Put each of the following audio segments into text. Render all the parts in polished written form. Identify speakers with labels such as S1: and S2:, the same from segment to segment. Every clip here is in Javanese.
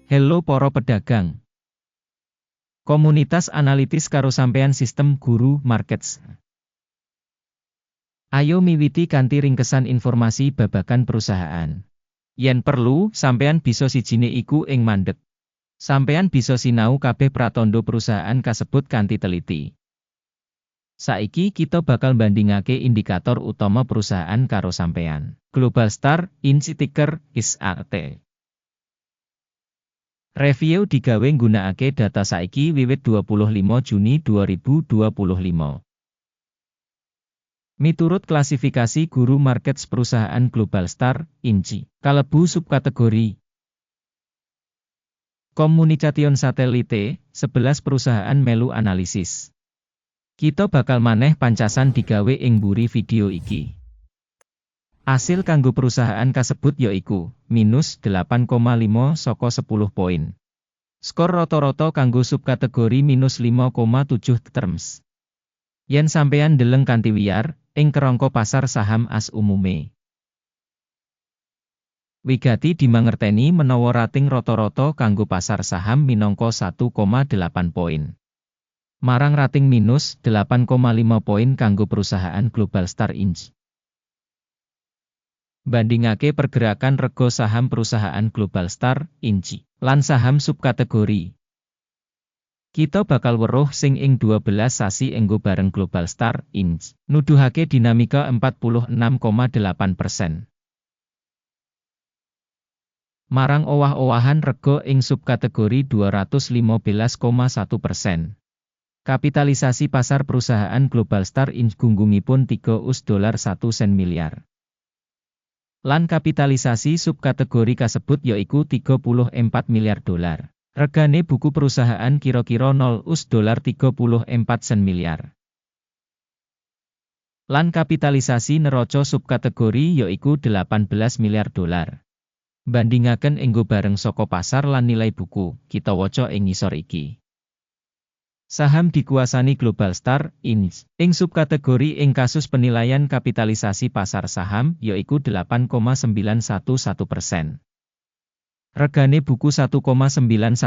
S1: Hello para pedagang. Komunitas analitis karo sampean sistem guru markets. Ayo miwiti kanthi ringkesan informasi babagan perusahaan. Yen perlu, sampean bisa sijine iku ing mandeg. Sampean bisa sinau kabeh pratandha perusahaan kasebut kanthi teliti. Saiki kita bakal bandingake indikator utama perusahaan karo sampean. Global Star, Inc ticker ISAT. Review digawe nggunakake data saiki wiwit 25 Juni 2025. Miturut klasifikasi guru markets perusahaan Global Star, Inc, kalebu subkategori Communication Satellite, 11 perusahaan melu analisis. Kita bakal maneh pancasan digawe ing mburi video iki. Asil kanggo perusahaan kasebut yaiku minus 8,5 saka 10 poin. Skor rata-rata kanggo subkategori minus 5,7 terms. Yen sampeyan ndeleng kanthi wiyar, ing kerangka pasar saham as umume. Wigati dimangerteni menawa rating rata-rata kanggo pasar saham minangka 1,8 poin. Marang rating minus 8,5 poin kanggo perusahaan Global Star Inc. Bandingake pergerakan rega saham perusahaan Global Star, Inc, lan saham subkategori. Kita bakal weruh sing ing 12 sasi enggo bareng Global Star, Inc, nuduhake dinamika 46,8%. Marang owah-owahan rega ing subkategori 215,1%. Kapitalisasi pasar perusahaan Global Star Inc gunggungipun $3,1 miliar. Lan kapitalisasi subkategori kasebut yaiku $34 miliar. Regane buku perusahaan kira-kira $34 miliar. Lan kapitalisasi neraca subkategori yaiku $18 miliar. Bandingaken enggo bareng saka pasar lan nilai buku, kita waca ing ngisor iki. Saham dikuasani Global Star, Inc, ing subkategori ing kasus penilaian kapitalisasi pasar saham, yaiku 8,911%. Regane buku 1,916%.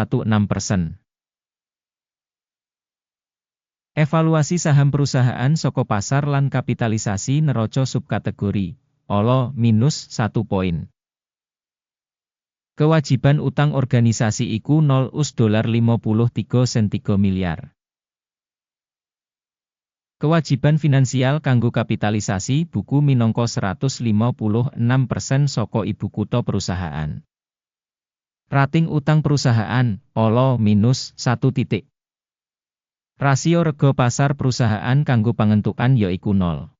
S1: Evaluasi saham perusahaan saka pasar lan kapitalisasi neraca subkategori, olo, minus 1 poin. Kewajiban utang organisasi iku $53,3 miliar. Kewajiban finansial kanggo kapitalisasi buku minangka 156% saka ibu kutha perusahaan. Rating utang perusahaan, olo, minus 1 titik. Rasio rega pasar perusahaan kanggo pangentukan yaiku 0.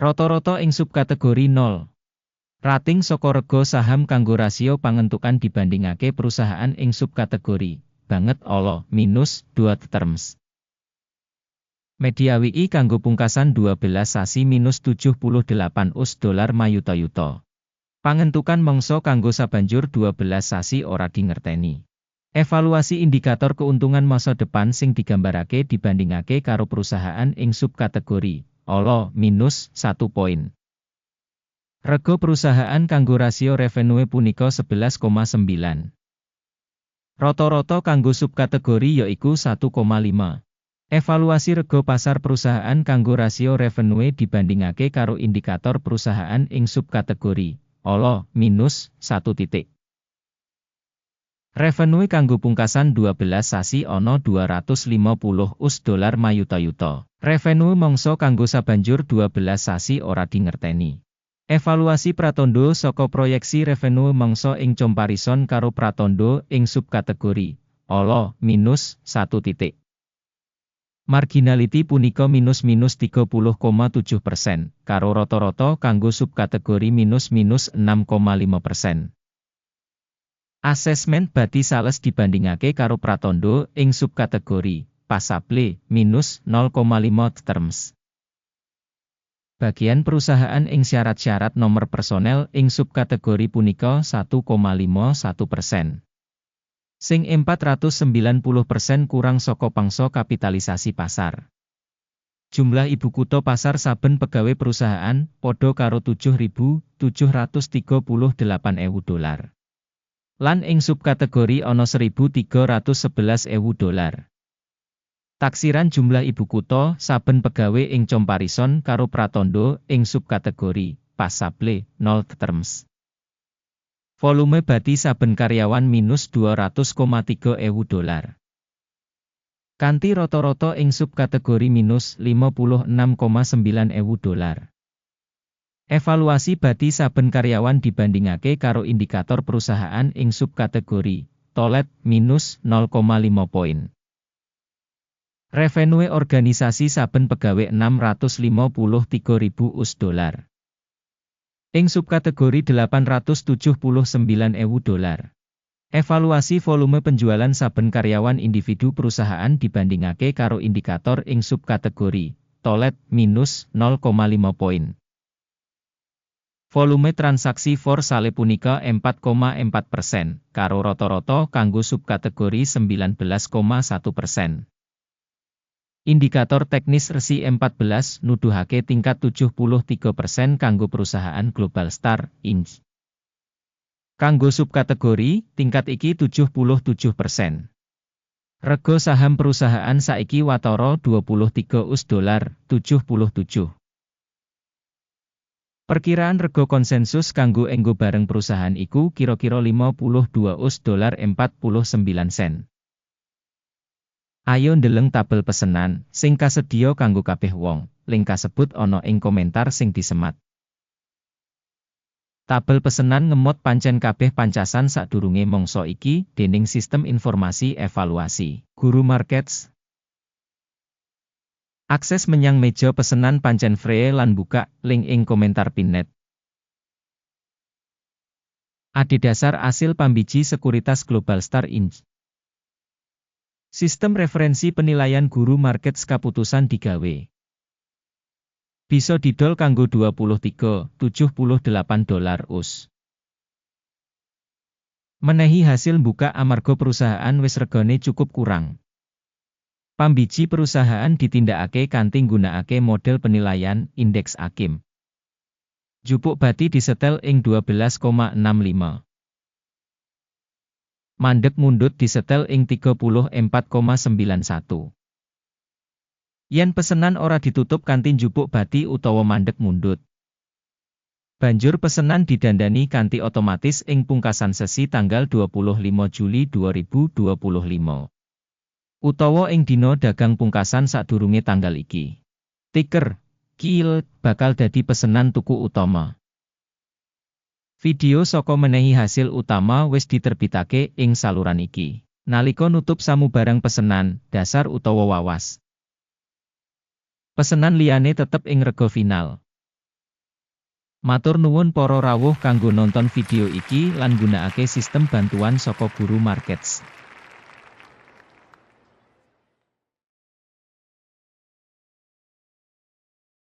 S1: Rata-rata ing subkategori 0. Rating saka rega saham kanggo rasio pangentukan dibandingake perusahaan ing subkategori banget olo, minus 2 terms. Media WI kanggo pungkasan 12 sasi minus $78 mayuta-yuta. Pangentukan mangsa kanggo sabanjur 12 sasi ora dingerteni. Evaluasi indikator keuntungan masa depan sing digambarake dibandingake karo perusahaan ing subkategori olo, minus 1 poin. Rega perusahaan kanggo rasio revenue punika 11,9. Rata-rata kanggo subkategori yaiku 1,5. Evaluasi rega pasar perusahaan kanggo rasio revenue dibandingake karo indikator perusahaan ing subkategori olo, minus 1 titik. Revenue kanggo pungkasan 12 sasi ana $250 mayuta-yuta. Revenue mangsa kanggo sabanjur 12 sasi ora dingerteni. Evaluasi pratandha saka proyeksi revenue mangsa ing comparison karo pratandha ing subkategori olo, minus 1 titik. Marginality punika minus 30,7%, karo rata-rata kanggo subkategori minus 6,5%. Asesmen bati sales dibandingake karo pratandha ing subkategori pasable, minus 0,5 terms. Bagian perusahaan ing syarat-syarat nomor personel ing subkategori punika 1,51%. Sing 490% kurang saka pangsa kapitalisasi pasar. Jumlah ibu kutha pasar saben pegawai perusahaan padha karo $7.738.000. Lan ing subkategori ana $1.311.000. Taksiran jumlah ibu kutha saben pegawe ing comparison karo pratandha ing subkategori pas supply 0 terms. Volume bati saben karyawan minus $200,300. Kanthi rata-rata ing subkategori minus $56,900. Evaluasi bati saben karyawan dibandingake karo indikator perusahaan ing subkategori tolet minus 0,5 poin. Revenue organisasi saben pegawe $653.000. Ing subkategori $879.000. Evaluasi volume penjualan saben karyawan individu perusahaan dibandingake karo indikator ing subkategori tolet minus 0,5 poin. Volume transaksi for sale punika 4,4%, karo rata-rata kanggo subkategori 19,1%. Indikator teknis resi 14 nuduhake tingkat 73% kanggo perusahaan Global Star Inc. Kanggo subkategori, tingkat iki 77%. Rega saham perusahaan saiki watara $23.77. Perkiraan rega konsensus kanggo enggo bareng perusahaan iku kira-kira $52.49. Ayo ndeleng tabel pesenan sing kasedya kanggo kabeh wong. Link kasebut ana ing komentar sing disemat. Tabel pesenan ngemot pancen kabeh pancasan sadurunge mangsa iki dening sistem informasi evaluasi Guru Markets. Akses menyang meja pesenan pancen free lan buka link ing komentar pinnet. Adhedhasar asil pambiji sekuritas Global Star Inc. Sistem referensi penilaian Guru Markets kaputusan digawe. Bisa didol kanggo $23.78 US. Menehi hasil buka amarga perusahaan wis regane cukup kurang. Pambiji perusahaan ditindakake kanthi nggunakake model penilaian indeks AKIM. Jupuk bati disetel ing 12,65. Mandeg mundut disetel ing 34,91. Yen pesenan ora ditutup kanthi njupuk bati utawa mandeg mundut, banjur pesenan didandani kanthi otomatis ing pungkasan sesi tanggal 25 Juli 2025. Utawa ing dina dagang pungkasan sadurunge tanggal iki. Ticker KIL bakal dadi pesenan tuku utama. Video saka menehi hasil utama wis diterbitake ing saluran iki. Nalika nutup samubarang pesenan, dasar utawa wawas. Pesenan liyane tetep ing rega final. Matur nuwun para rawuh kanggo nonton video iki lan nggunakake sistem bantuan saka Guru Markets.